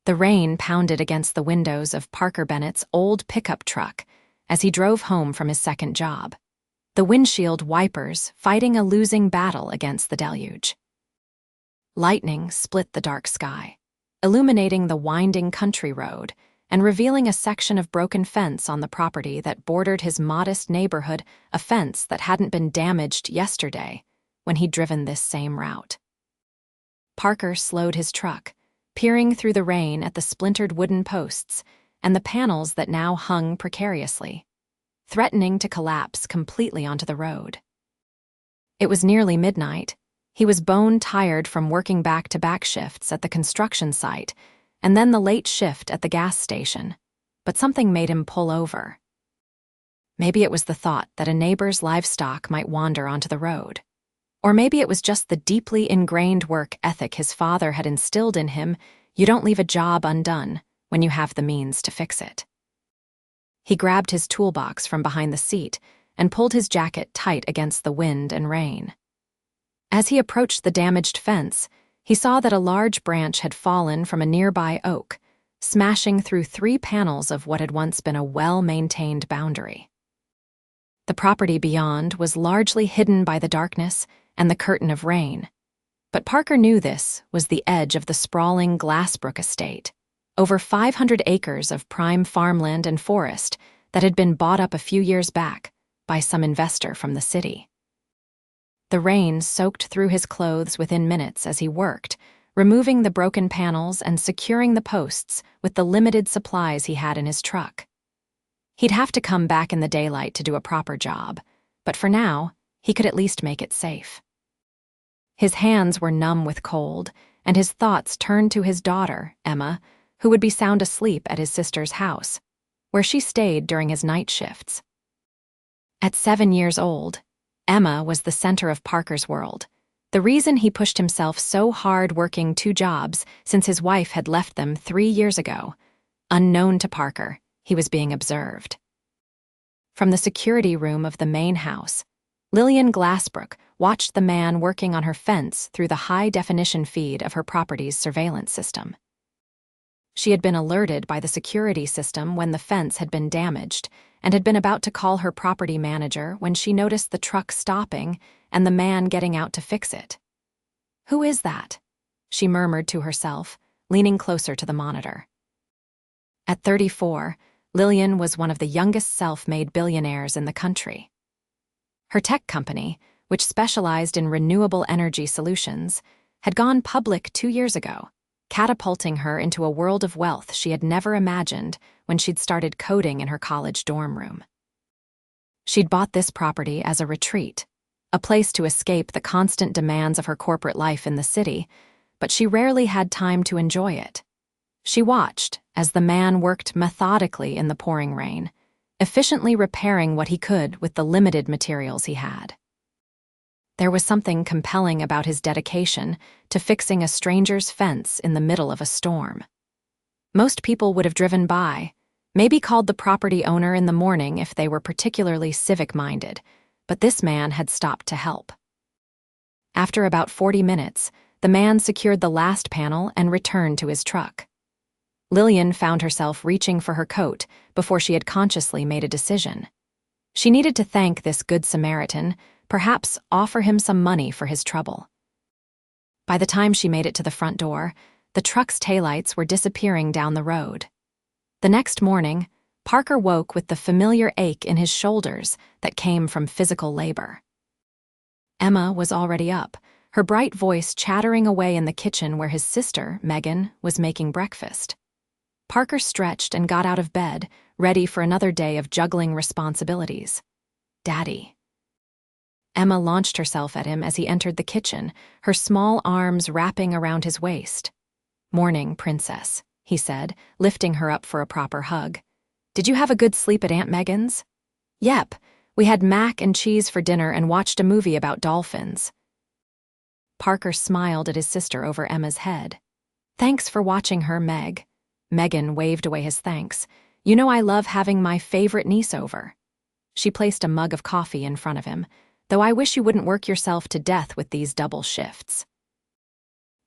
The rain pounded against the windows of Parker Bennett's old pickup truck as he drove home from his second job, the windshield wipers fighting a losing battle against the deluge. Lightning split the dark sky, illuminating the winding country road and revealing a section of broken fence on the property that bordered his modest neighborhood, a fence that hadn't been damaged yesterday when he'd driven this same route. Parker slowed his truck, peering through the rain at the splintered wooden posts and the panels that now hung precariously, threatening to collapse completely onto the road. It was nearly midnight. He was bone-tired from working back-to-back shifts at the construction site and then the late shift at the gas station, but something made him pull over. Maybe it was the thought that a neighbor's livestock might wander onto the road. Or maybe it was just the deeply ingrained work ethic his father had instilled in him: you don't leave a job undone when you have the means to fix it. He grabbed his toolbox from behind the seat and pulled his jacket tight against the wind and rain. As he approached the damaged fence, he saw that a large branch had fallen from a nearby oak, smashing through 3 panels of what had once been a well-maintained boundary. The property beyond was largely hidden by the darkness and the curtain of rain, but Parker knew this was the edge of the sprawling Glassbrook estate, over 500 acres of prime farmland and forest that had been bought up a few years back by some investor from the city. The rain soaked through his clothes within minutes as he worked, removing the broken panels and securing the posts with the limited supplies he had in his truck. He'd have to come back in the daylight to do a proper job, but for now, he could at least make it safe. His hands were numb with cold, and his thoughts turned to his daughter, Emma, who would be sound asleep at his sister's house, where she stayed during his night shifts. At 7 years old, Emma was the center of Parker's world, the reason he pushed himself so hard working 2 jobs since his wife had left them 3 years ago. Unknown to Parker, he was being observed. From the security room of the main house, Lillian Glassbrook watched the man working on her fence through the high-definition feed of her property's surveillance system. She had been alerted by the security system when the fence had been damaged and had been about to call her property manager when she noticed the truck stopping and the man getting out to fix it. "Who is that?" she murmured to herself, leaning closer to the monitor. At 34, Lillian was one of the youngest self-made billionaires in the country. Her tech company, which specialized in renewable energy solutions, had gone public 2 years ago, catapulting her into a world of wealth she had never imagined when she'd started coding in her college dorm room. She'd bought this property as a retreat, a place to escape the constant demands of her corporate life in the city, but she rarely had time to enjoy it. She watched as the man worked methodically in the pouring rain, efficiently repairing what he could with the limited materials he had. There was something compelling about his dedication to fixing a stranger's fence in the middle of a storm. Most people would have driven by, maybe called the property owner in the morning if they were particularly civic-minded, but this man had stopped to help. After about 40 minutes, the man secured the last panel and returned to his truck. Lillian found herself reaching for her coat before she had consciously made a decision. She needed to thank this good Samaritan, perhaps offer him some money for his trouble. By the time she made it to the front door, the truck's taillights were disappearing down the road. The next morning, Parker woke with the familiar ache in his shoulders that came from physical labor. Emma was already up, her bright voice chattering away in the kitchen where his sister, Megan, was making breakfast. Parker stretched and got out of bed, ready for another day of juggling responsibilities. "Daddy." Emma launched herself at him as he entered the kitchen, her small arms wrapping around his waist. "Morning, princess," he said, lifting her up for a proper hug. "Did you have a good sleep at Aunt Megan's?" "Yep, we had mac and cheese for dinner and watched a movie about dolphins." Parker smiled at his sister over Emma's head. "Thanks for watching her, Meg." Megan waved away his thanks. "You know I love having my favorite niece over." She placed a mug of coffee in front of him, "Though I wish you wouldn't work yourself to death with these double shifts."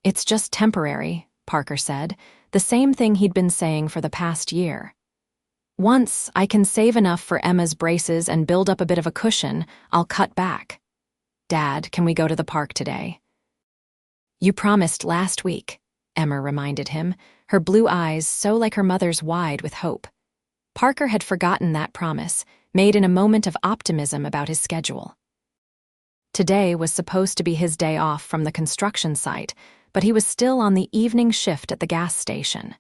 "It's just temporary," Parker said, the same thing he'd been saying for the past year. Once I can save enough for Emma's braces and build up a bit of a cushion, I'll cut back. Dad, can we go to the park today? You promised last week, Emma reminded him, her blue eyes so like her mother's wide with hope. Parker had forgotten that promise, made in a moment of optimism about his schedule. Today was supposed to be his day off from the construction site, but he was still on the evening shift at the gas station.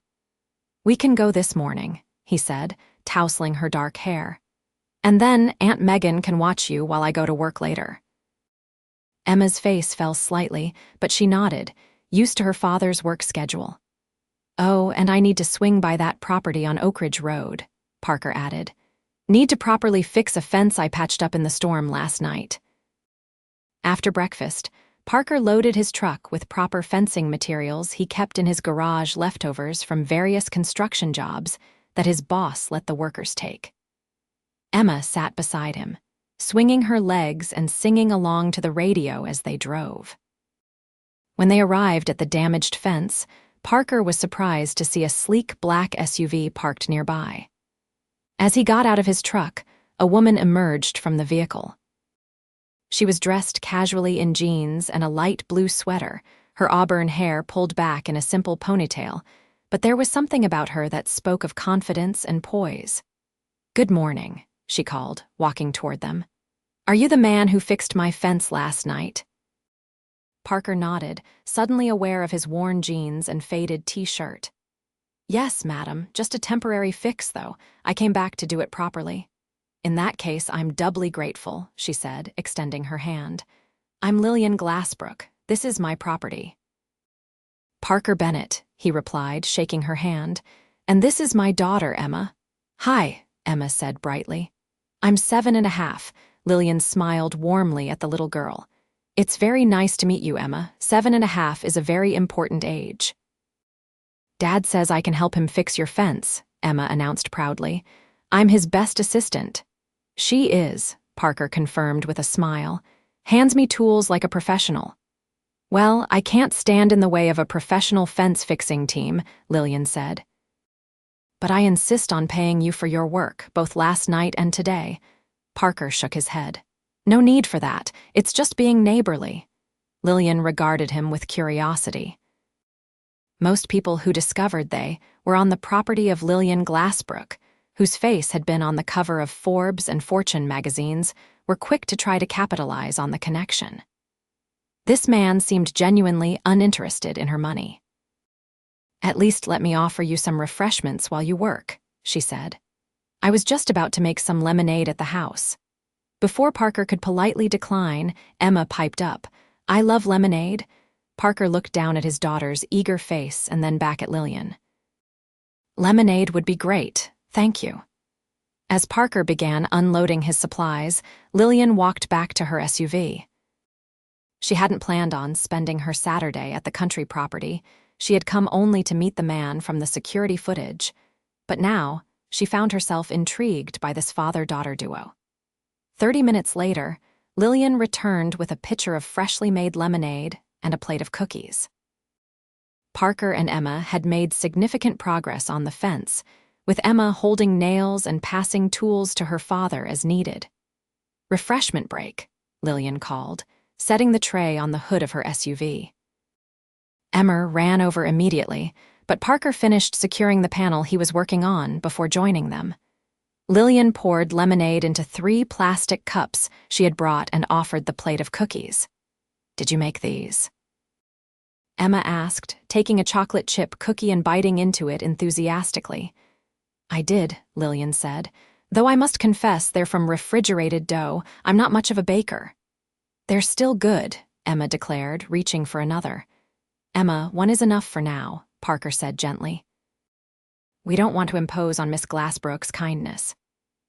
We can go this morning, he said, tousling her dark hair. And then Aunt Megan can watch you while I go to work later. Emma's face fell slightly, but she nodded, used to her father's work schedule. Oh, and I need to swing by that property on Oak Ridge Road, Parker added. Need to properly fix a fence I patched up in the storm last night. After breakfast, Parker loaded his truck with proper fencing materials he kept in his garage, leftovers from various construction jobs that his boss let the workers take. Emma sat beside him, swinging her legs and singing along to the radio as they drove. When they arrived at the damaged fence, Parker was surprised to see a sleek black SUV parked nearby. As he got out of his truck, a woman emerged from the vehicle. She was dressed casually in jeans and a light blue sweater, her auburn hair pulled back in a simple ponytail, but there was something about her that spoke of confidence and poise. Good morning, she called, walking toward them. Are you the man who fixed my fence last night? Parker nodded, suddenly aware of his worn jeans and faded t-shirt. Yes, madam, just a temporary fix, though. I came back to do it properly. In that case, I'm doubly grateful, she said, extending her hand. I'm Lillian Glassbrook. This is my property. Parker Bennett, he replied, shaking her hand. And this is my daughter, Emma. Hi, Emma said brightly. I'm 7.5. Lillian smiled warmly at the little girl. It's very nice to meet you, Emma. 7.5 is a very important age. Dad says I can help him fix your fence, Emma announced proudly. I'm his best assistant. She is, Parker confirmed with a smile. Hands me tools like a professional. Well, I can't stand in the way of a professional fence-fixing team, Lillian said. But I insist on paying you for your work, both last night and today. Parker shook his head. No need for that. It's just being neighborly. Lillian regarded him with curiosity. Most people who discovered they were on the property of Lillian Glassbrook, whose face had been on the cover of Forbes and Fortune magazines, were quick to try to capitalize on the connection. This man seemed genuinely uninterested in her money. At least let me offer you some refreshments while you work, she said. I was just about to make some lemonade at the house. Before Parker could politely decline, Emma piped up, I love lemonade. Parker looked down at his daughter's eager face and then back at Lillian. Lemonade would be great, thank you. As Parker began unloading his supplies, Lillian walked back to her SUV. She hadn't planned on spending her Saturday at the country property. She had come only to meet the man from the security footage. But now, she found herself intrigued by this father-daughter duo. 30 minutes later, Lillian returned with a pitcher of freshly made lemonade and a plate of cookies. Parker and Emma had made significant progress on the fence, with Emma holding nails and passing tools to her father as needed. Refreshment break, Lillian called, setting the tray on the hood of her SUV. Emma ran over immediately, but Parker finished securing the panel he was working on before joining them. Lillian poured lemonade into 3 plastic cups she had brought and offered the plate of cookies. Did you make these? Emma asked, taking a chocolate chip cookie and biting into it enthusiastically. I did, Lillian said, though I must confess they're from refrigerated dough. I'm not much of a baker. They're still good, Emma declared, reaching for another. Emma, one is enough for now, Parker said gently. We don't want to impose on Miss Glassbrook's kindness.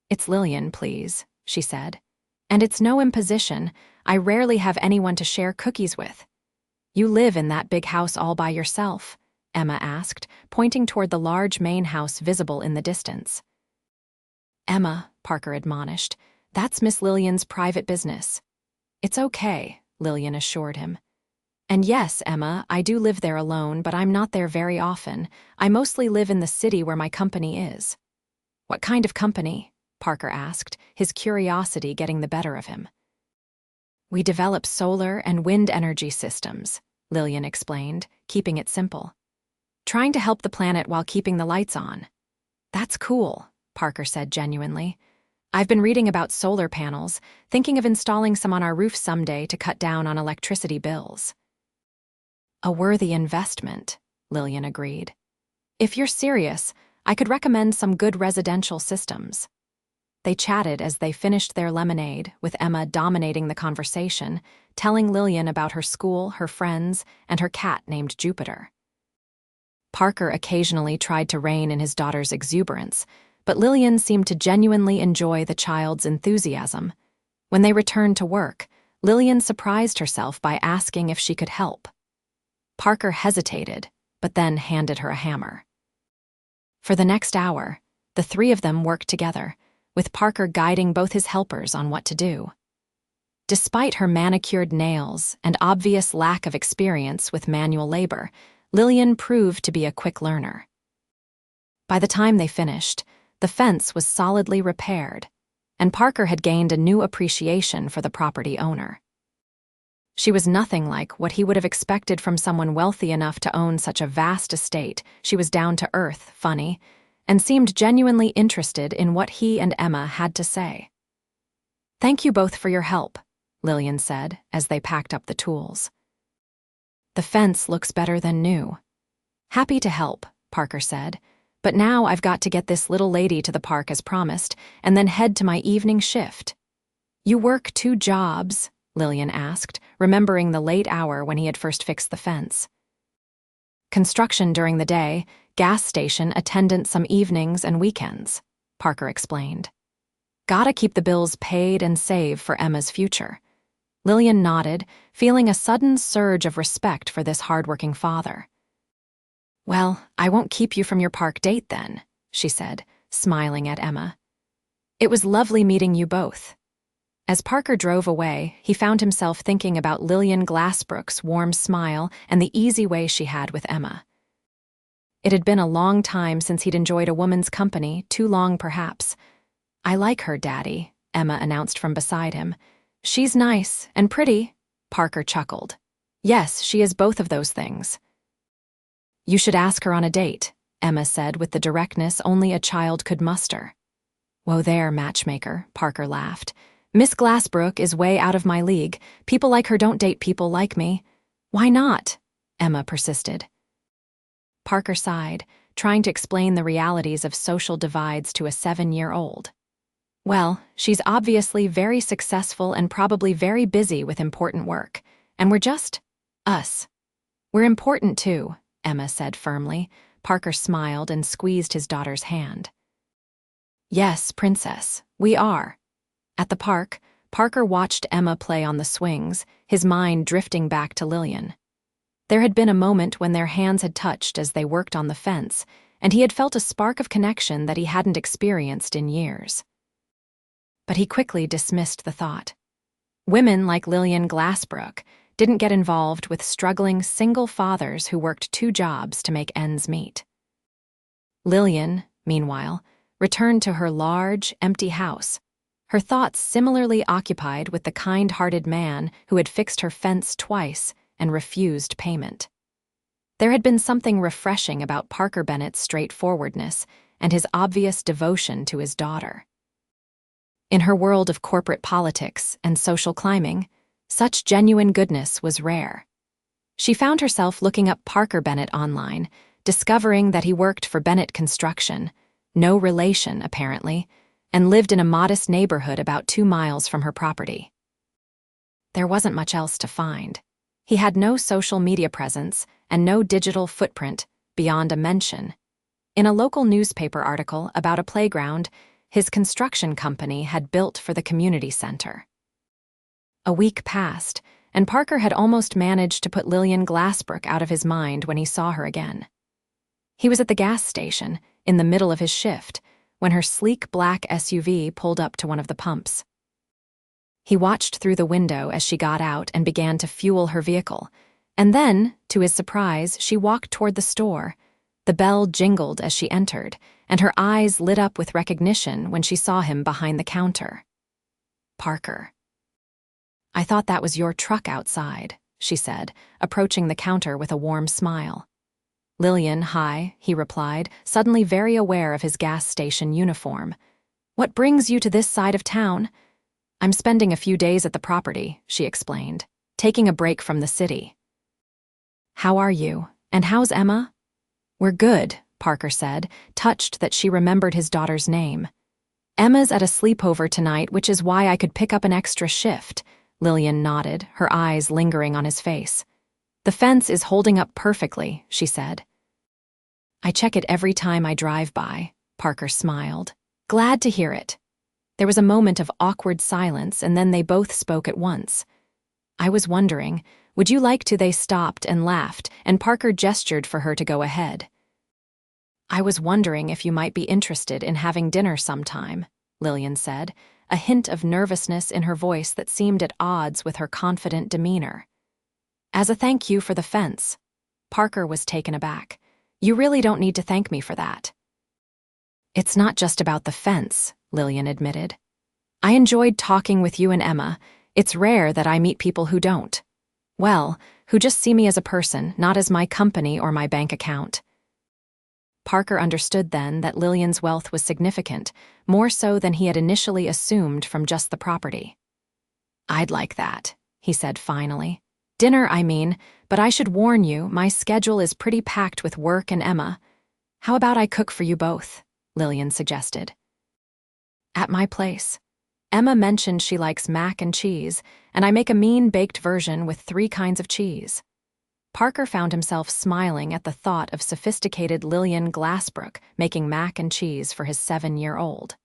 It's Lillian, please, she said. And it's no imposition. I rarely have anyone to share cookies with. You live in that big house all by yourself, Emma asked, pointing toward the large main house visible in the distance. Emma, Parker admonished, that's Miss Lillian's private business. It's okay, Lillian assured him. And yes, Emma, I do live there alone, but I'm not there very often. I mostly live in the city where my company is. What kind of company? Parker asked, his curiosity getting the better of him. We develop solar and wind energy systems, Lillian explained, keeping it simple. Trying to help the planet while keeping the lights on. That's cool, Parker said genuinely. I've been reading about solar panels, thinking of installing some on our roof someday to cut down on electricity bills. A worthy investment, Lillian agreed. If you're serious, I could recommend some good residential systems. They chatted as they finished their lemonade, with Emma dominating the conversation, telling Lillian about her school, her friends, and her cat named Jupiter. Parker occasionally tried to rein in his daughter's exuberance, but Lillian seemed to genuinely enjoy the child's enthusiasm. When they returned to work, Lillian surprised herself by asking if she could help. Parker hesitated, but then handed her a hammer. For the next hour, the three of them worked together, with Parker guiding both his helpers on what to do. Despite her manicured nails and obvious lack of experience with manual labor, Lillian proved to be a quick learner. By the time they finished, the fence was solidly repaired, and Parker had gained a new appreciation for the property owner. She was nothing like what he would have expected from someone wealthy enough to own such a vast estate. She was down to earth, funny, and seemed genuinely interested in what he and Emma had to say. Thank you both for your help, Lillian said as they packed up the tools. The fence looks better than new. Happy to help, Parker said, but now I've got to get this little lady to the park as promised and then head to my evening shift. You work 2 jobs, Lillian asked, remembering the late hour when he had first fixed the fence. Construction during the day, gas station attendant some evenings and weekends, Parker explained. Gotta keep the bills paid and save for Emma's future. Lillian nodded, feeling a sudden surge of respect for this hardworking father. Well, I won't keep you from your park date then, she said, smiling at Emma. It was lovely meeting you both. As Parker drove away, he found himself thinking about Lillian Glassbrook's warm smile and the easy way she had with Emma. It had been a long time since he'd enjoyed a woman's company, too long perhaps. I like her, Daddy, Emma announced from beside him. She's nice and pretty, Parker chuckled. Yes, she is both of those things. You should ask her on a date, Emma said with the directness only a child could muster. Whoa there, matchmaker, Parker laughed. Miss Glassbrook is way out of my league. People like her don't date people like me. Why not? Emma persisted. Parker sighed, trying to explain the realities of social divides to a 7-year-old. Well, she's obviously very successful and probably very busy with important work, and we're just us. We're important too, Emma said firmly. Parker smiled and squeezed his daughter's hand. Yes, Princess, we are. At the park, Parker watched Emma play on the swings, his mind drifting back to Lillian. There had been a moment when their hands had touched as they worked on the fence, and he had felt a spark of connection that he hadn't experienced in years. But he quickly dismissed the thought. Women like Lillian Glassbrook didn't get involved with struggling single fathers who worked 2 jobs to make ends meet. Lillian, meanwhile, returned to her large, empty house, her thoughts similarly occupied with the kind-hearted man who had fixed her fence twice and refused payment. There had been something refreshing about Parker Bennett's straightforwardness and his obvious devotion to his daughter. In her world of corporate politics and social climbing, such genuine goodness was rare. She found herself looking up Parker Bennett online, discovering that he worked for Bennett Construction, no relation, apparently, and lived in a modest neighborhood about 2 miles from her property. There wasn't much else to find. He had no social media presence and no digital footprint beyond a mention. In a local newspaper article about a playground his construction company had built for the community center. A week passed, and Parker had almost managed to put Lillian Glassbrook out of his mind when he saw her again. He was at the gas station, in the middle of his shift, when her sleek black SUV pulled up to one of the pumps. He watched through the window as she got out and began to fuel her vehicle, And then, to his surprise, she walked toward the store. The bell jingled as she entered, and her eyes lit up with recognition when she saw him behind the counter. "Parker." "I thought that was your truck outside," she said, approaching the counter with a warm smile. "Lillian, hi," he replied, suddenly very aware of his gas station uniform. "What brings you to this side of town?" "I'm spending a few days at the property," she explained, "taking a break from the city." "How are you? And how's Emma?" "We're good," Parker said, touched that she remembered his daughter's name. "Emma's at a sleepover tonight, which is why I could pick up an extra shift." Lillian nodded, her eyes lingering on his face. "The fence is holding up perfectly," she said. "I check it every time I drive by," Parker smiled. "Glad to hear it." There was a moment of awkward silence, and then they both spoke at once. "I was wondering, would you like to?" They stopped and laughed, and Parker gestured for her to go ahead. "I was wondering if you might be interested in having dinner sometime," Lillian said, a hint of nervousness in her voice that seemed at odds with her confident demeanor. "As a thank you for the fence." Parker was taken aback. "You really don't need to thank me for that." "It's not just about the fence," Lillian admitted. "I enjoyed talking with you and Emma. It's rare that I meet people who don't. Well, who just see me as a person, not as my company or my bank account." Parker understood then that Lillian's wealth was significant, more so than he had initially assumed from just the property. "I'd like that," he said finally. "Dinner, I mean, but I should warn you, my schedule is pretty packed with work and Emma. How about I cook for you both?" Lillian suggested. "At my place. Emma mentioned she likes mac and cheese, and I make a mean-baked version with 3 kinds of cheese." Parker found himself smiling at the thought of sophisticated Lillian Glassbrook making mac and cheese for his 7-year-old.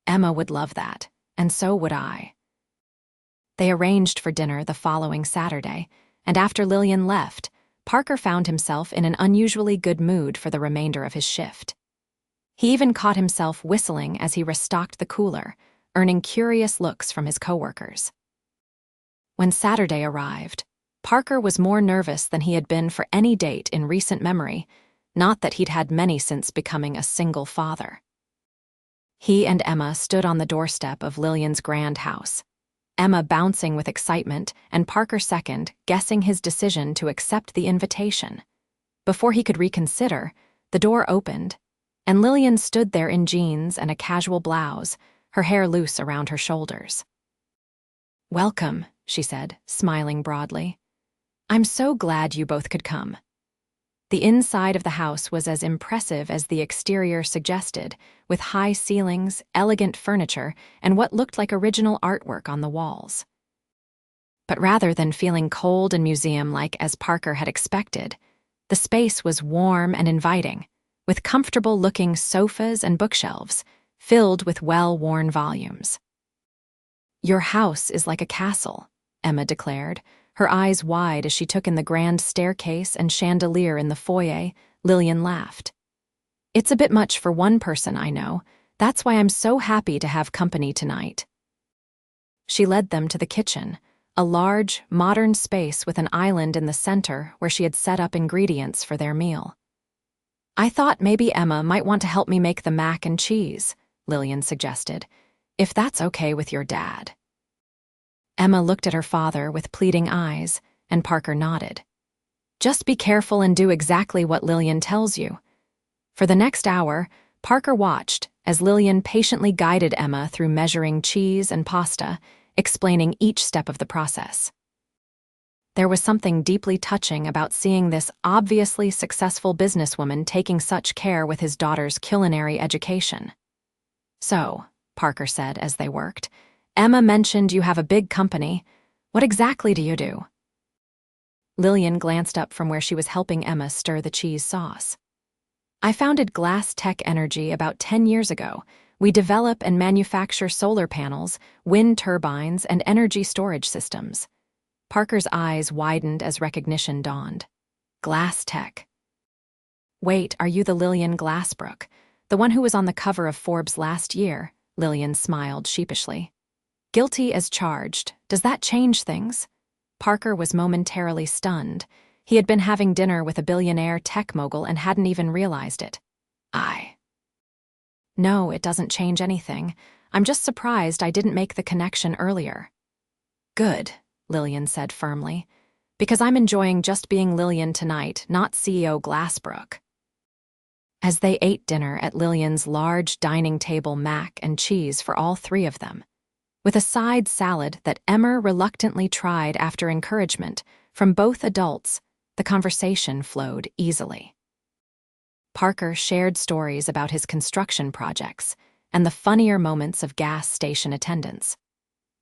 Emma would love that, and so would I. They arranged for dinner the following Saturday, and after Lillian left, Parker found himself in an unusually good mood for the remainder of his shift. He even caught himself whistling as he restocked the cooler, earning curious looks from his coworkers. When Saturday arrived, Parker was more nervous than he had been for any date in recent memory, not that he'd had many since becoming a single father. He and Emma stood on the doorstep of Lillian's grand house, Emma bouncing with excitement and Parker second, guessing his decision to accept the invitation. Before he could reconsider, the door opened, and Lillian stood there in jeans and a casual blouse, her hair loose around her shoulders. "Welcome," she said, smiling broadly. "I'm so glad you both could come." The inside of the house was as impressive as the exterior suggested, with high ceilings, elegant furniture, and what looked like original artwork on the walls. But rather than feeling cold and museum-like as Parker had expected, the space was warm and inviting, with comfortable-looking sofas and bookshelves, filled with well-worn volumes. "Your house is like a castle," Emma declared, her eyes wide as she took in the grand staircase and chandelier in the foyer. Lillian laughed. "It's a bit much for one person, I know. That's why I'm so happy to have company tonight." She led them to the kitchen, a large, modern space with an island in the center where she had set up ingredients for their meal. "I thought maybe Emma might want to help me make the mac and cheese," Lillian suggested, "if that's okay with your dad." Emma looked at her father with pleading eyes, and Parker nodded. "Just be careful and do exactly what Lillian tells you." For the next hour, Parker watched as Lillian patiently guided Emma through measuring cheese and pasta, explaining each step of the process. There was something deeply touching about seeing this obviously successful businesswoman taking such care with his daughter's culinary education. "So," Parker said as they worked, "Emma mentioned you have a big company. What exactly do you do?" Lillian glanced up from where she was helping Emma stir the cheese sauce. "I founded Glass Tech Energy about 10 years ago. We develop and manufacture solar panels, wind turbines, and energy storage systems." Parker's eyes widened as recognition dawned. Glass Tech. "Wait, are you the Lillian Glassbrook, the one who was on the cover of Forbes last year?" Lillian smiled sheepishly. "Guilty as charged. Does that change things?" Parker was momentarily stunned. He had been having dinner with a billionaire tech mogul and hadn't even realized it. No, it doesn't change anything. I'm just surprised I didn't make the connection earlier. Good, Lillian said firmly, because I'm enjoying just being Lillian tonight, not CEO Glassbrook. As they ate dinner at Lillian's large dining table, mac and cheese for all three of them, with a side salad that Emma reluctantly tried after encouragement from both adults, the conversation flowed easily. Parker shared stories about his construction projects and the funnier moments of gas station attendants,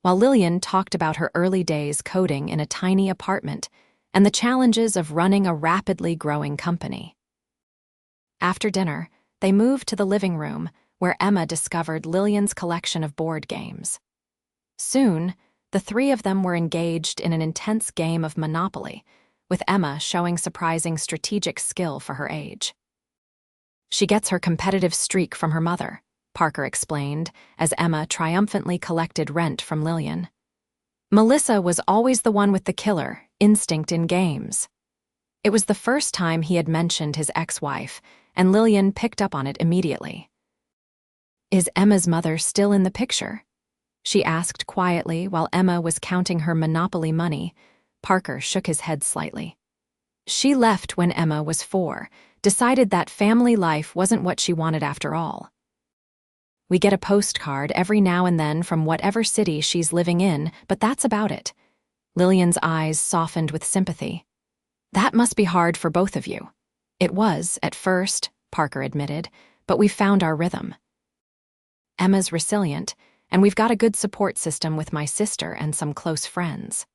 while Lillian talked about her early days coding in a tiny apartment and the challenges of running a rapidly growing company. After dinner, they moved to the living room, where Emma discovered Lillian's collection of board games. Soon, the three of them were engaged in an intense game of Monopoly, with Emma showing surprising strategic skill for her age. She gets her competitive streak from her mother, Parker explained, as Emma triumphantly collected rent from Lillian. Melissa was always the one with the killer instinct in games. It was the first time he had mentioned his ex-wife, and Lillian picked up on it immediately. Is Emma's mother still in the picture? She asked quietly while Emma was counting her Monopoly money. Parker shook his head slightly. She left when Emma was 4, decided that family life wasn't what she wanted after all. We get a postcard every now and then from whatever city she's living in, but that's about it. Lillian's eyes softened with sympathy. That must be hard for both of you. It was, at first, Parker admitted, but we've found our rhythm. Emma's resilient, and we've got a good support system with my sister and some close friends.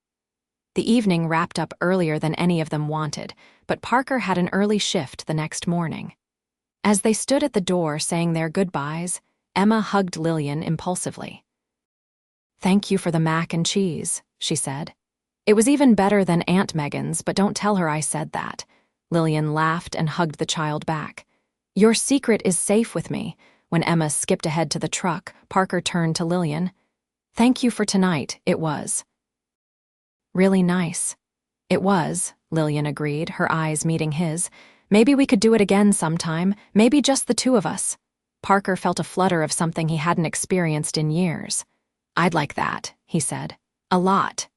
The evening wrapped up earlier than any of them wanted, but Parker had an early shift the next morning. As they stood at the door saying their goodbyes, Emma hugged Lillian impulsively. Thank you for the mac and cheese, she said. It was even better than Aunt Megan's, but don't tell her I said that. Lillian laughed and hugged the child back. Your secret is safe with me. When Emma skipped ahead to the truck, Parker turned to Lillian. Thank you for tonight, it was. Really nice. It was, Lillian agreed, her eyes meeting his. Maybe we could do it again sometime, maybe just the two of us. Parker felt a flutter of something he hadn't experienced in years. I'd like that, he said. A lot.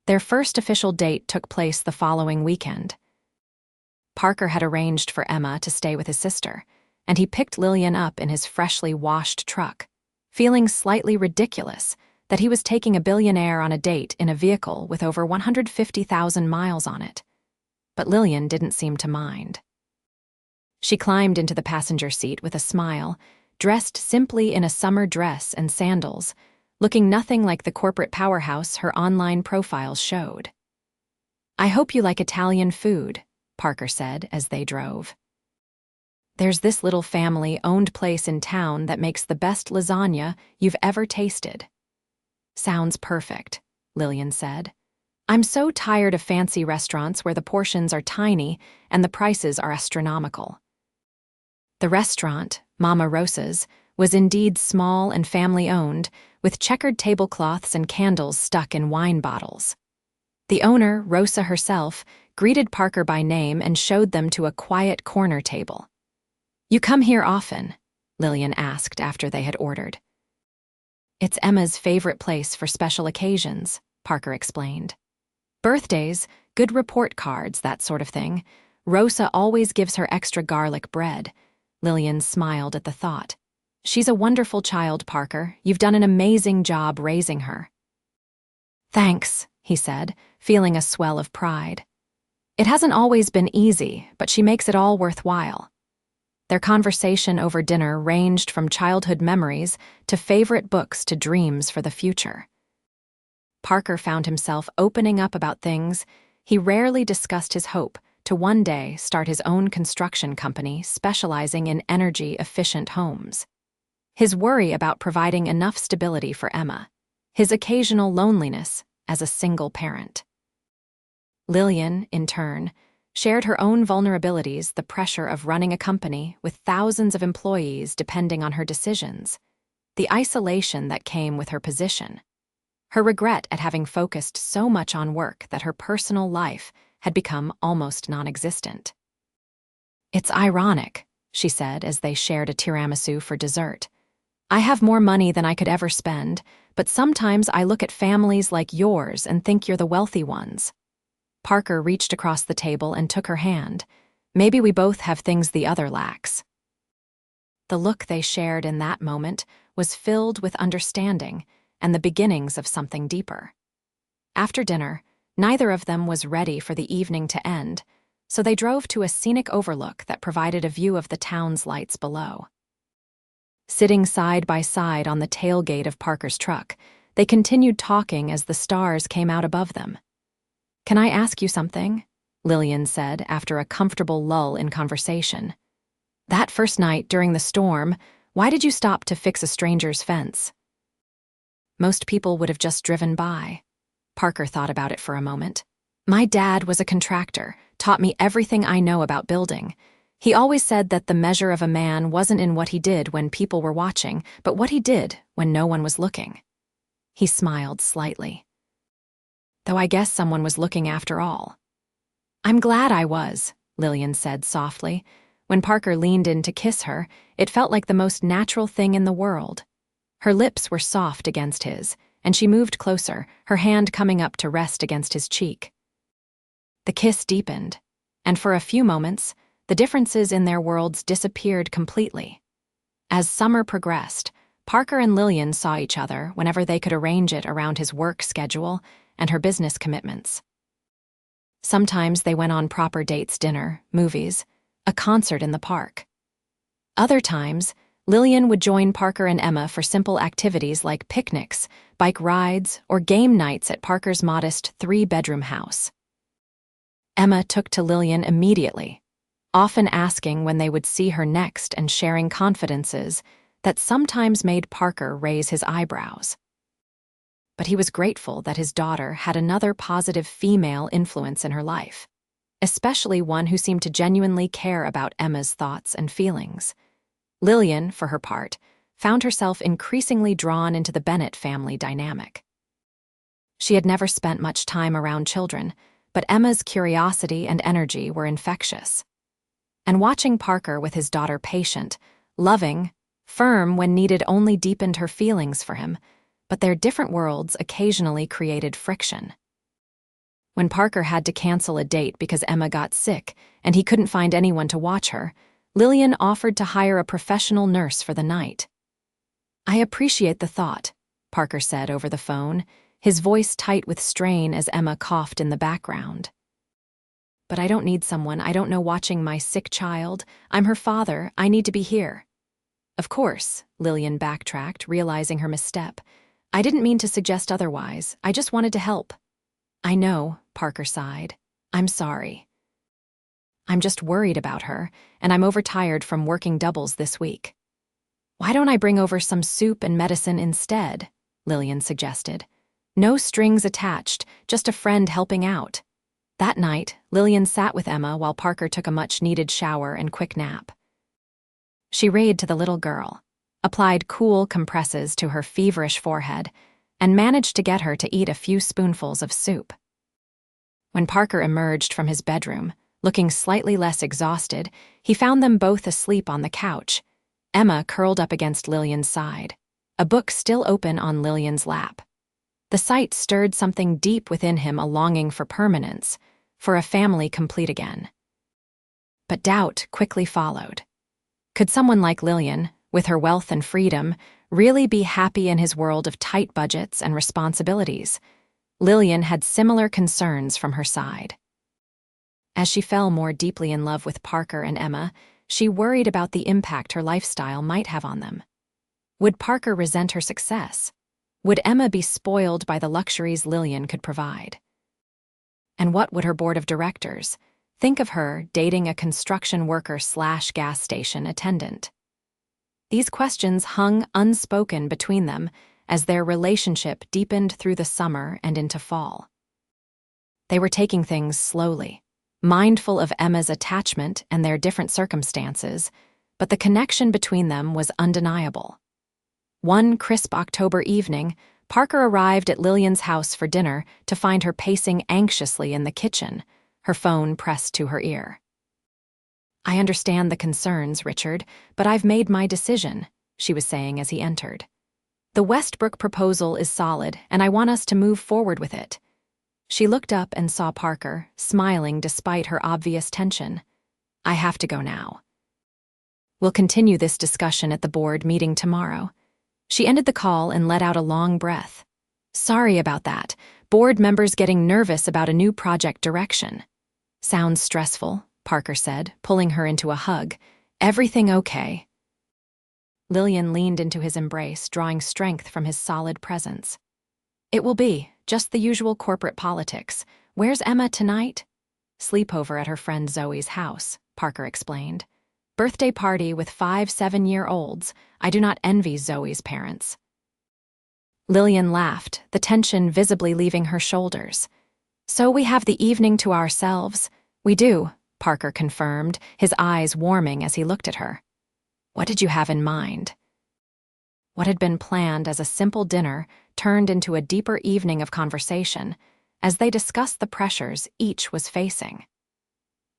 Their first official date took place the following weekend. Parker had arranged for Emma to stay with his sister, and he picked Lillian up in his freshly washed truck, feeling slightly ridiculous that he was taking a billionaire on a date in a vehicle with over 150,000 miles on it. But Lillian didn't seem to mind. She climbed into the passenger seat with a smile, dressed simply in a summer dress and sandals, looking nothing like the corporate powerhouse her online profiles showed. I hope you like Italian food, Parker said as they drove. There's this little family-owned place in town that makes the best lasagna you've ever tasted. Sounds perfect, Lillian said. I'm so tired of fancy restaurants where the portions are tiny and the prices are astronomical. The restaurant, Mama Rosa's, was indeed small and family-owned, with checkered tablecloths and candles stuck in wine bottles. The owner, Rosa herself, greeted Parker by name and showed them to a quiet corner table. You come here often? Lillian asked after they had ordered. It's Emma's favorite place for special occasions, Parker explained. Birthdays, good report cards, that sort of thing. Rosa always gives her extra garlic bread. Lillian smiled at the thought. She's a wonderful child, Parker. You've done an amazing job raising her. Thanks, he said, feeling a swell of pride. It hasn't always been easy, but she makes it all worthwhile. Their conversation over dinner ranged from childhood memories to favorite books to dreams for the future. Parker found himself opening up about things he rarely discussed: his hope to one day start his own construction company specializing in energy-efficient homes, his worry about providing enough stability for Emma, his occasional loneliness as a single parent. Lillian, in turn, shared her own vulnerabilities: the pressure of running a company with thousands of employees depending on her decisions, the isolation that came with her position, her regret at having focused so much on work that her personal life had become almost non-existent. "It's ironic," she said as they shared a tiramisu for dessert. "I have more money than I could ever spend, but sometimes I look at families like yours and think you're the wealthy ones." Parker reached across the table and took her hand. "Maybe we both have things the other lacks." The look they shared in that moment was filled with understanding and the beginnings of something deeper. After dinner, neither of them was ready for the evening to end, so they drove to a scenic overlook that provided a view of the town's lights below. Sitting side by side on the tailgate of Parker's truck, they continued talking as the stars came out above them. "Can I ask you something?" Lillian said after a comfortable lull in conversation. "That first night during the storm, why did you stop to fix a stranger's fence?" Most people would have just driven by. Parker thought about it for a moment. "My dad was a contractor, taught me everything I know about building. He always said that the measure of a man wasn't in what he did when people were watching, but what he did when no one was looking." He smiled slightly. "Though I guess someone was looking after all." "I'm glad I was," Lillian said softly. When Parker leaned in to kiss her, it felt like the most natural thing in the world. Her lips were soft against his, and she moved closer, her hand coming up to rest against his cheek. The kiss deepened, and for a few moments, the differences in their worlds disappeared completely. As summer progressed, Parker and Lillian saw each other whenever they could arrange it around his work schedule and her business commitments. Sometimes they went on proper dates, dinner, movies, a concert in the park. Other times, Lillian would join Parker and Emma for simple activities like picnics, bike rides, or game nights at Parker's modest 3-bedroom house. Emma took to Lillian immediately, often asking when they would see her next and sharing confidences that sometimes made Parker raise his eyebrows. But he was grateful that his daughter had another positive female influence in her life, especially one who seemed to genuinely care about Emma's thoughts and feelings. Lillian, for her part, found herself increasingly drawn into the Bennett family dynamic. She had never spent much time around children, but Emma's curiosity and energy were infectious. And watching Parker with his daughter patient, loving, firm when needed only deepened her feelings for him, but their different worlds occasionally created friction. When Parker had to cancel a date because Emma got sick and he couldn't find anyone to watch her, Lillian offered to hire a professional nurse for the night. "I appreciate the thought," Parker said over the phone, his voice tight with strain as Emma coughed in the background. "But I don't need someone I don't know watching my sick child. I'm her father. I need to be here." "Of course," Lillian backtracked, realizing her misstep. "I didn't mean to suggest otherwise. I just wanted to help." "I know," Parker sighed. "I'm sorry. I'm just worried about her, and I'm overtired from working doubles this week." "Why don't I bring over some soup and medicine instead?" Lillian suggested. "No strings attached, just a friend helping out." That night, Lillian sat with Emma while Parker took a much-needed shower and quick nap. She read to the little girl, applied cool compresses to her feverish forehead, and managed to get her to eat a few spoonfuls of soup. When Parker emerged from his bedroom, looking slightly less exhausted, he found them both asleep on the couch, Emma curled up against Lillian's side, a book still open on Lillian's lap. The sight stirred something deep within him, a longing for permanence, for a family complete again. But doubt quickly followed. Could someone like Lillian, with her wealth and freedom, really be happy in his world of tight budgets and responsibilities? Lillian had similar concerns from her side. As she fell more deeply in love with Parker and Emma, she worried about the impact her lifestyle might have on them. Would Parker resent her success? Would Emma be spoiled by the luxuries Lillian could provide? And what would her board of directors think of her dating a construction worker/gas station attendant? These questions hung unspoken between them as their relationship deepened through the summer and into fall. They were taking things slowly, mindful of Emma's attachment and their different circumstances, but the connection between them was undeniable. One crisp October evening, Parker arrived at Lillian's house for dinner to find her pacing anxiously in the kitchen, her phone pressed to her ear. "I understand the concerns, Richard, but I've made my decision," she was saying as he entered. "The Westbrook proposal is solid, and I want us to move forward with it." She looked up and saw Parker, smiling despite her obvious tension. "I have to go now. We'll continue this discussion at the board meeting tomorrow." She ended the call and let out a long breath. "Sorry about that. Board members getting nervous about a new project direction." "Sounds stressful," Parker said, pulling her into a hug. "Everything okay?" Lillian leaned into his embrace, drawing strength from his solid presence. "It will be, just the usual corporate politics. Where's Emma tonight?" "Sleepover at her friend Zoe's house," Parker explained. "Birthday party with 5 7-year-olds. I do not envy Zoe's parents." Lillian laughed, the tension visibly leaving her shoulders. "So we have the evening to ourselves?" "We do," Parker confirmed, his eyes warming as he looked at her. "What did you have in mind?" What had been planned as a simple dinner turned into a deeper evening of conversation as they discussed the pressures each was facing.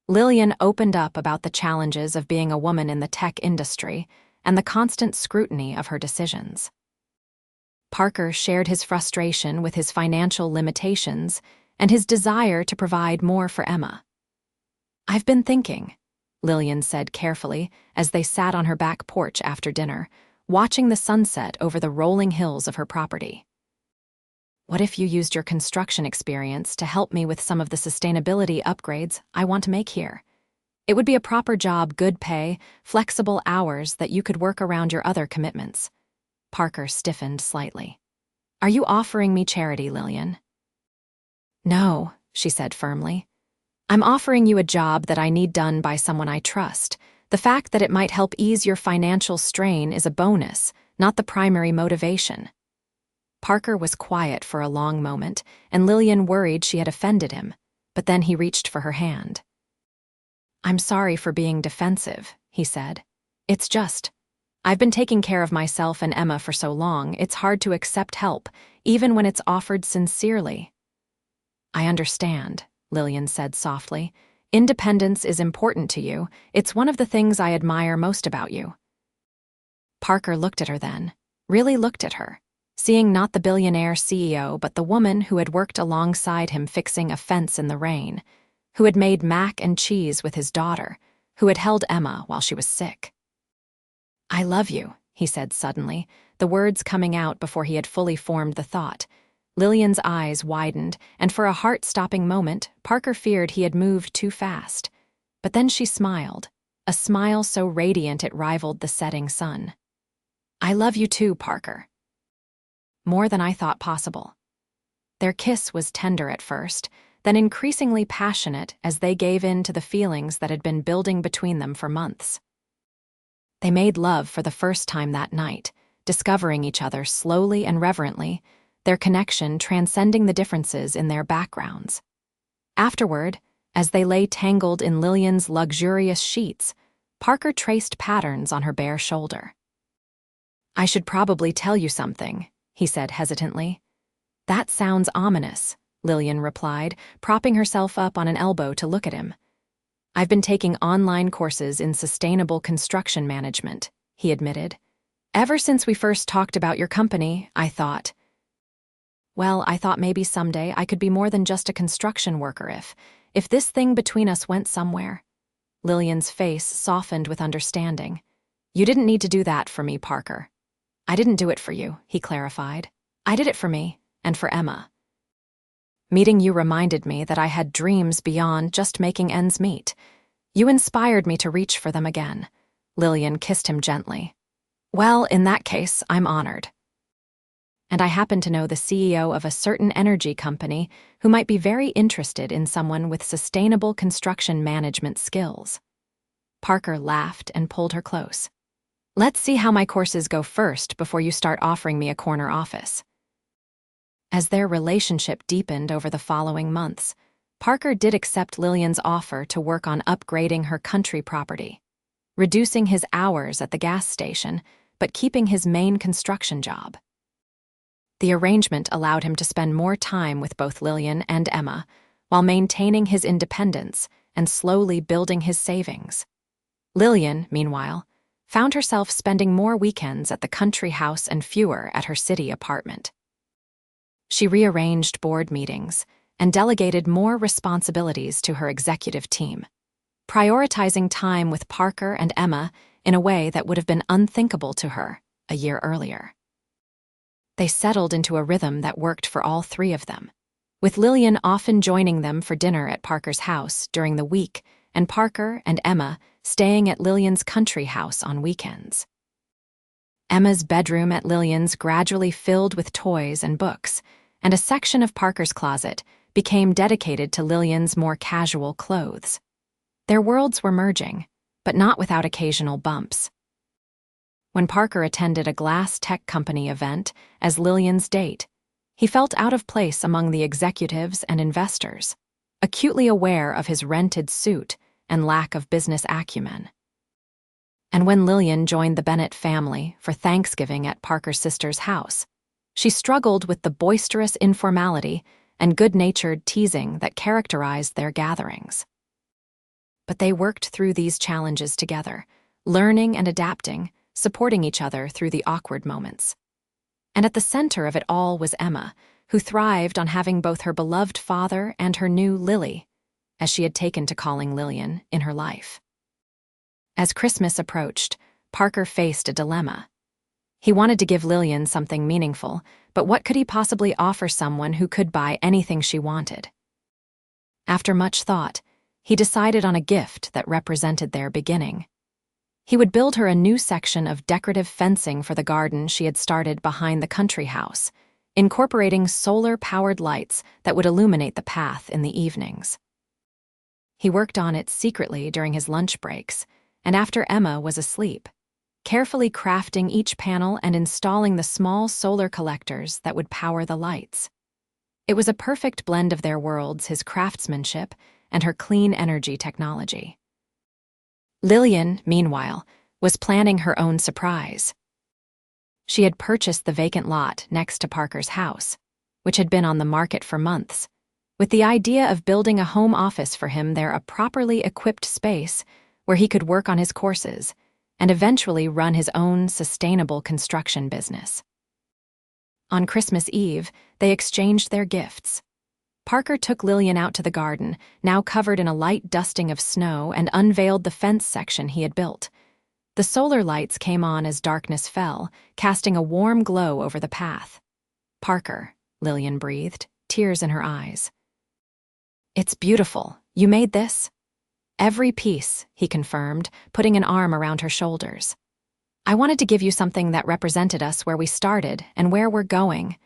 Lillian opened up about the challenges of being a woman in the tech industry and the constant scrutiny of her decisions. Parker shared his frustration with his financial limitations and his desire to provide more for Emma. "I've been thinking," Lillian said carefully as they sat on her back porch after dinner, watching the sunset over the rolling hills of her property. "What if you used your construction experience to help me with some of the sustainability upgrades I want to make here? It would be a proper job, good pay, flexible hours that you could work around your other commitments." Parker stiffened slightly. "Are you offering me charity, Lillian?" "No," she said firmly. "I'm offering you a job that I need done by someone I trust. The fact that it might help ease your financial strain is a bonus, not the primary motivation." Parker was quiet for a long moment, and Lillian worried she had offended him, but then he reached for her hand. "I'm sorry for being defensive," he said. "It's just, I've been taking care of myself and Emma for so long, it's hard to accept help, even when it's offered sincerely." "I understand," Lillian said softly. "Independence is important to you. It's one of the things I admire most about you." Parker looked at her then, really looked at her, seeing not the billionaire CEO but the woman who had worked alongside him fixing a fence in the rain, who had made mac and cheese with his daughter, who had held Emma while she was sick. "I love you," he said suddenly, the words coming out before he had fully formed the thought. Lillian's eyes widened, and for a heart-stopping moment, Parker feared he had moved too fast. But then she smiled, a smile so radiant it rivaled the setting sun. "I love you too, Parker." "More than I thought possible." Their kiss was tender at first, then increasingly passionate as they gave in to the feelings that had been building between them for months. They made love for the first time that night, discovering each other slowly and reverently, their connection transcending the differences in their backgrounds. Afterward, as they lay tangled in Lillian's luxurious sheets, Parker traced patterns on her bare shoulder. "I should probably tell you something," he said hesitantly. "That sounds ominous," Lillian replied, propping herself up on an elbow to look at him. "I've been taking online courses in sustainable construction management," he admitted. "Ever since we first talked about your company, I thought maybe someday I could be more than just a construction worker if this thing between us went somewhere." Lillian's face softened with understanding. "You didn't need to do that for me, Parker." "I didn't do it for you," he clarified. "I did it for me, and for Emma. Meeting you reminded me that I had dreams beyond just making ends meet. You inspired me to reach for them again." Lillian kissed him gently. "Well, in that case, I'm honored. And I happen to know the CEO of a certain energy company who might be very interested in someone with sustainable construction management skills." Parker laughed and pulled her close. "Let's see how my courses go first before you start offering me a corner office." As their relationship deepened over the following months, Parker did accept Lillian's offer to work on upgrading her country property, reducing his hours at the gas station, but keeping his main construction job. The arrangement allowed him to spend more time with both Lillian and Emma, while maintaining his independence and slowly building his savings. Lillian, meanwhile, found herself spending more weekends at the country house and fewer at her city apartment. She rearranged board meetings and delegated more responsibilities to her executive team, prioritizing time with Parker and Emma in a way that would have been unthinkable to her a year earlier. They settled into a rhythm that worked for all three of them, with Lillian often joining them for dinner at Parker's house during the week and Parker and Emma staying at Lillian's country house on weekends. Emma's bedroom at Lillian's gradually filled with toys and books, and a section of Parker's closet became dedicated to Lillian's more casual clothes. Their worlds were merging, but not without occasional bumps. When Parker attended a glass tech company event as Lillian's date, he felt out of place among the executives and investors, acutely aware of his rented suit and lack of business acumen. And when Lillian joined the Bennett family for Thanksgiving at Parker's sister's house, she struggled with the boisterous informality and good-natured teasing that characterized their gatherings. But they worked through these challenges together, learning and adapting, supporting each other through the awkward moments. And at the center of it all was Emma, who thrived on having both her beloved father and her new Lily, as she had taken to calling Lillian, in her life. As Christmas approached, Parker faced a dilemma. He wanted to give Lillian something meaningful, but what could he possibly offer someone who could buy anything she wanted? After much thought, he decided on a gift that represented their beginning. He would build her a new section of decorative fencing for the garden she had started behind the country house, incorporating solar-powered lights that would illuminate the path in the evenings. He worked on it secretly during his lunch breaks, and after Emma was asleep, carefully crafting each panel and installing the small solar collectors that would power the lights. It was a perfect blend of their worlds, his craftsmanship and her clean energy technology. Lillian, meanwhile, was planning her own surprise. She had purchased the vacant lot next to Parker's house, which had been on the market for months, with the idea of building a home office for him there, a properly equipped space where he could work on his courses and eventually run his own sustainable construction business. On Christmas Eve, they exchanged their gifts. Parker took Lillian out to the garden, now covered in a light dusting of snow, and unveiled the fence section he had built. The solar lights came on as darkness fell, casting a warm glow over the path. "Parker," Lillian breathed, tears in her eyes. "It's beautiful. You made this?" "Every piece," he confirmed, putting an arm around her shoulders. "I wanted to give you something that represented us where we started and where we're going."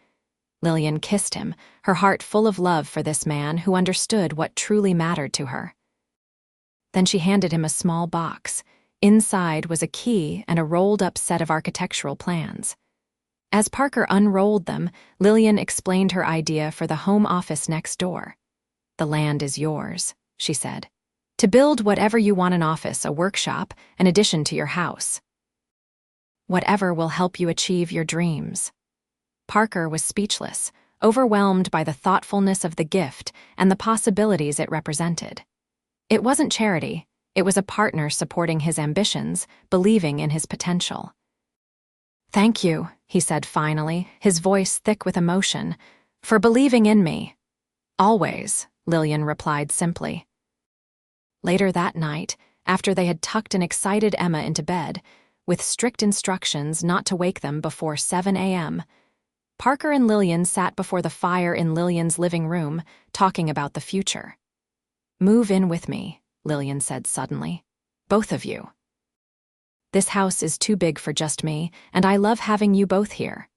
Lillian kissed him, her heart full of love for this man who understood what truly mattered to her. Then she handed him a small box. Inside was a key and a rolled-up set of architectural plans. As Parker unrolled them, Lillian explained her idea for the home office next door. "The land is yours," she said, "to build whatever you want, an office, a workshop, an addition to your house. Whatever will help you achieve your dreams." Parker was speechless, overwhelmed by the thoughtfulness of the gift and the possibilities it represented. It wasn't charity, it was a partner supporting his ambitions, believing in his potential. "Thank you," he said finally, his voice thick with emotion, "for believing in me." "Always," Lillian replied simply. Later that night, after they had tucked an excited Emma into bed, with strict instructions not to wake them before 7 a.m., Parker and Lillian sat before the fire in Lillian's living room, talking about the future. "Move in with me," Lillian said suddenly. "Both of you. This house is too big for just me, and I love having you both here."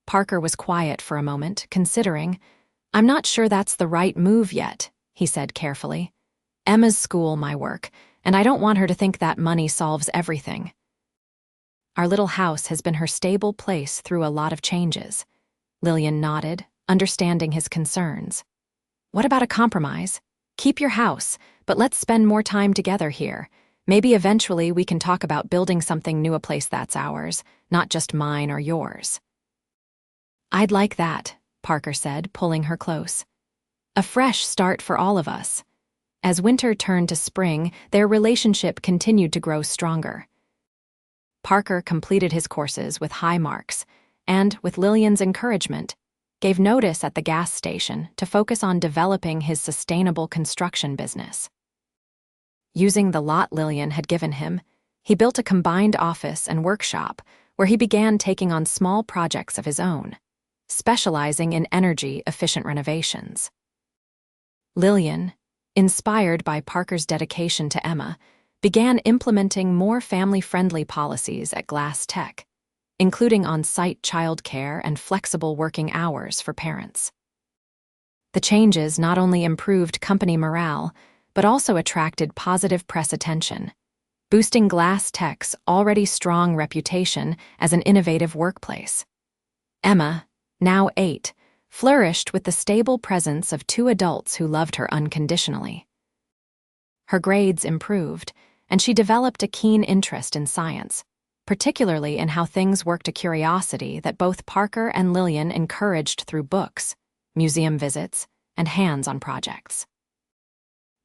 Parker was quiet for a moment, considering. "I'm not sure that's the right move yet," he said carefully. "Emma's school, my work, and I don't want her to think that money solves everything. Our little house has been her stable place through a lot of changes." Lillian nodded, understanding his concerns. "What about a compromise? Keep your house, but let's spend more time together here. Maybe eventually we can talk about building something new, a place that's ours, not just mine or yours." "I'd like that," Parker said, pulling her close. A fresh start for all of us. As winter turned to spring, their relationship continued to grow stronger. Parker completed his courses with high marks and, with Lillian's encouragement, gave notice at the gas station to focus on developing his sustainable construction business. Using the lot Lillian had given him, he built a combined office and workshop where he began taking on small projects of his own, specializing in energy-efficient renovations. Lillian, inspired by Parker's dedication to Emma, began implementing more family-friendly policies at Glass Tech, including on-site childcare and flexible working hours for parents. The changes not only improved company morale, but also attracted positive press attention, boosting Glass Tech's already strong reputation as an innovative workplace. Emma, now 8, flourished with the stable presence of 2 adults who loved her unconditionally. Her grades improved, and she developed a keen interest in science, particularly in how things worked, a curiosity that both Parker and Lillian encouraged through books, museum visits, and hands-on projects.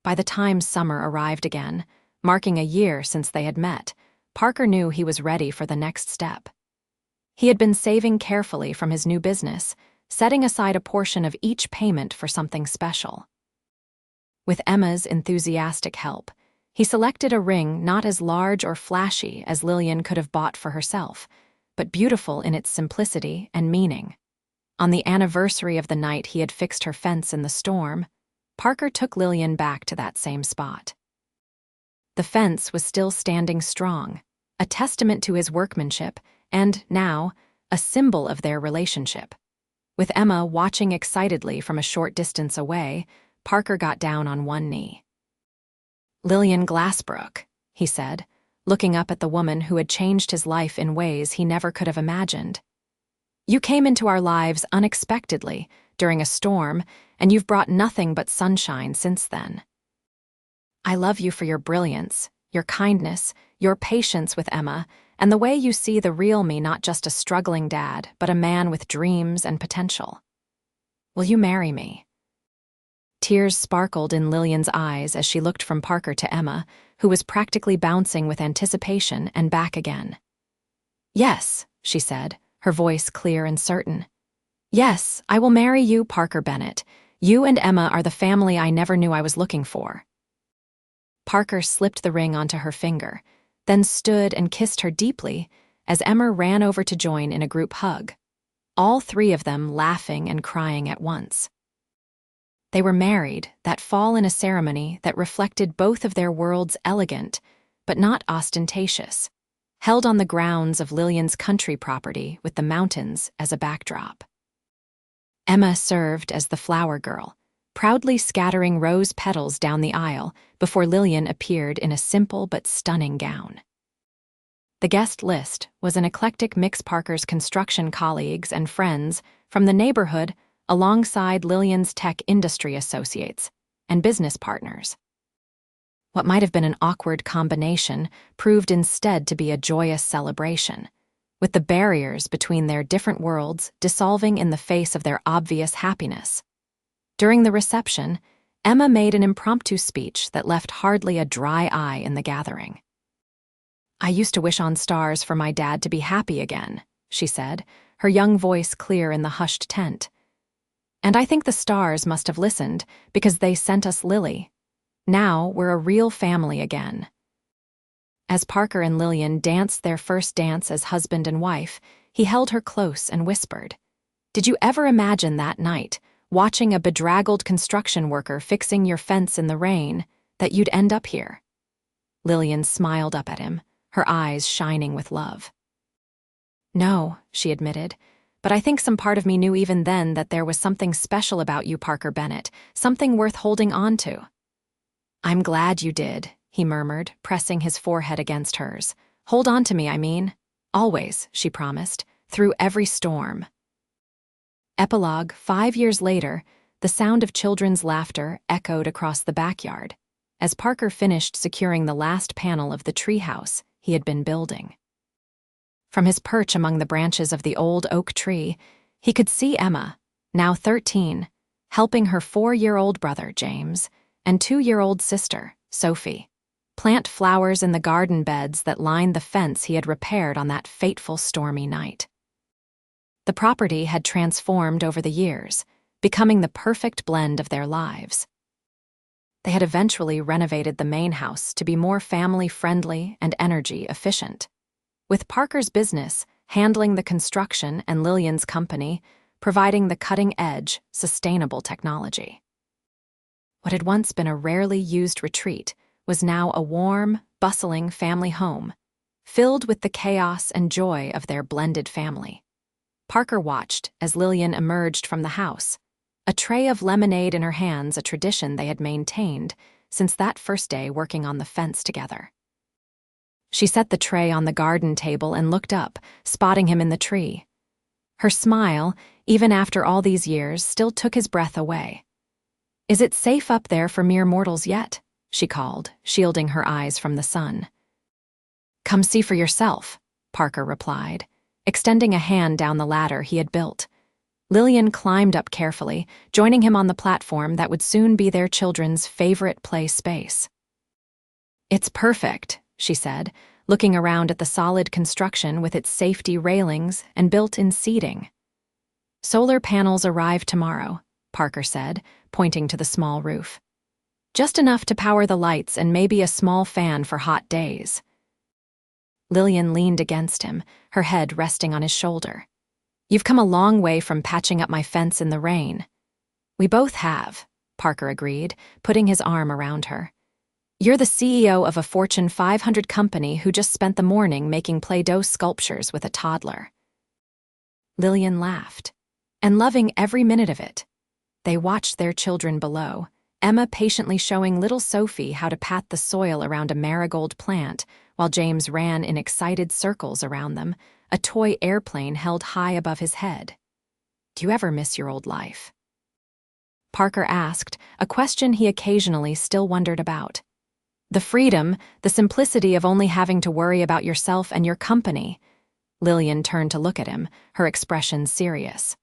By the time summer arrived again, marking a year since they had met, Parker knew he was ready for the next step. He had been saving carefully from his new business, setting aside a portion of each payment for something special. With Emma's enthusiastic help, he selected a ring not as large or flashy as Lillian could have bought for herself, but beautiful in its simplicity and meaning. On the anniversary of the night he had fixed her fence in the storm, Parker took Lillian back to that same spot. The fence was still standing strong, a testament to his workmanship and, now, a symbol of their relationship. With Emma watching excitedly from a short distance away, Parker got down on one knee. "Lillian Glassbrook," he said, looking up at the woman who had changed his life in ways he never could have imagined. "You came into our lives unexpectedly, during a storm, and you've brought nothing but sunshine since then. I love you for your brilliance, your kindness, your patience with Emma, and the way you see the real me, not just a struggling dad, but a man with dreams and potential. Will you marry me?" Tears sparkled in Lillian's eyes as she looked from Parker to Emma, who was practically bouncing with anticipation, and back again. "Yes," she said, her voice clear and certain. "Yes, I will marry you, Parker Bennett. You and Emma are the family I never knew I was looking for." Parker slipped the ring onto her finger, then stood and kissed her deeply as Emma ran over to join in a group hug, all 3 of them laughing and crying at once. They were married that fall in a ceremony that reflected both of their worlds, elegant, but not ostentatious, held on the grounds of Lillian's country property with the mountains as a backdrop. Emma served as the flower girl, proudly scattering rose petals down the aisle before Lillian appeared in a simple but stunning gown. The guest list was an eclectic mix: Parker's construction colleagues and friends from the neighborhood, alongside Lillian's tech industry associates and business partners. What might have been an awkward combination proved instead to be a joyous celebration, with the barriers between their different worlds dissolving in the face of their obvious happiness. During the reception, Emma made an impromptu speech that left hardly a dry eye in the gathering. "I used to wish on stars for my dad to be happy again," she said, her young voice clear in the hushed tent. "And I think the stars must have listened because they sent us Lily. Now we're a real family again." As Parker and Lillian danced their first dance as husband and wife, he held her close and whispered, "Did you ever imagine that night, watching a bedraggled construction worker fixing your fence in the rain, that you'd end up here?" Lillian smiled up at him, her eyes shining with love. "No," she admitted, "but I think some part of me knew even then that there was something special about you, Parker Bennett, something worth holding on to." "I'm glad you did," he murmured, pressing his forehead against hers. "Hold on to me, I mean. Always," she promised, "through every storm." Epilogue: 5 years later, the sound of children's laughter echoed across the backyard as Parker finished securing the last panel of the treehouse he had been building. From his perch among the branches of the old oak tree, he could see Emma, now 13, helping her 4-year-old brother, James, and 2-year-old sister, Sophie, plant flowers in the garden beds that lined the fence he had repaired on that fateful stormy night. The property had transformed over the years, becoming the perfect blend of their lives. They had eventually renovated the main house to be more family-friendly and energy-efficient, with Parker's business handling the construction and Lillian's company providing the cutting-edge, sustainable technology. What had once been a rarely used retreat was now a warm, bustling family home, filled with the chaos and joy of their blended family. Parker watched as Lillian emerged from the house, a tray of lemonade in her hands, a tradition they had maintained since that first day working on the fence together. She set the tray on the garden table and looked up, spotting him in the tree. Her smile, even after all these years, still took his breath away. "Is it safe up there for mere mortals yet?" she called, shielding her eyes from the sun. "Come see for yourself," Parker replied, extending a hand down the ladder he had built. Lillian climbed up carefully, joining him on the platform that would soon be their children's favorite play space. "It's perfect," she said, looking around at the solid construction with its safety railings and built-in seating. "Solar panels arrive tomorrow," Parker said, pointing to the small roof. "Just enough to power the lights and maybe a small fan for hot days." Lillian leaned against him, her head resting on his shoulder. "You've come a long way from patching up my fence in the rain." "We both have," Parker agreed, putting his arm around her. "You're the CEO of a Fortune 500 company who just spent the morning making Play-Doh sculptures with a toddler." Lillian laughed, and loving every minute of it. They watched their children below, Emma patiently showing little Sophie how to pat the soil around a marigold plant, while James ran in excited circles around them, a toy airplane held high above his head. "Do you ever miss your old life?" Parker asked, a question he occasionally still wondered about. "The freedom, the simplicity of only having to worry about yourself and your company." Lillian turned to look at him, her expression serious.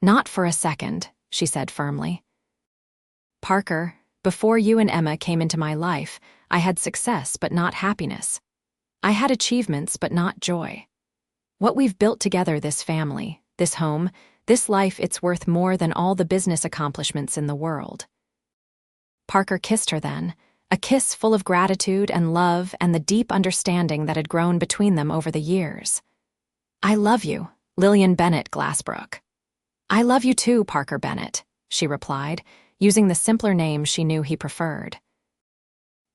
"Not for a second," she said firmly. "Parker, before you and Emma came into my life, I had success but not happiness. I had achievements but not joy. What we've built together, this family, this home, this life, it's worth more than all the business accomplishments in the world." Parker kissed her then, a kiss full of gratitude and love and the deep understanding that had grown between them over the years. "I love you, Lillian Bennett Glassbrook." "I love you too, Parker Bennett," she replied, using the simpler name she knew he preferred.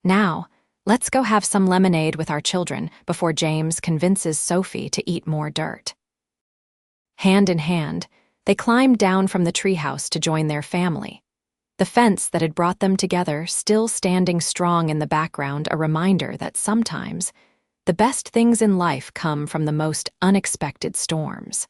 "Now, let's go have some lemonade with our children before James convinces Sophie to eat more dirt." Hand in hand, they climbed down from the treehouse to join their family, the fence that had brought them together still standing strong in the background, a reminder that sometimes the best things in life come from the most unexpected storms.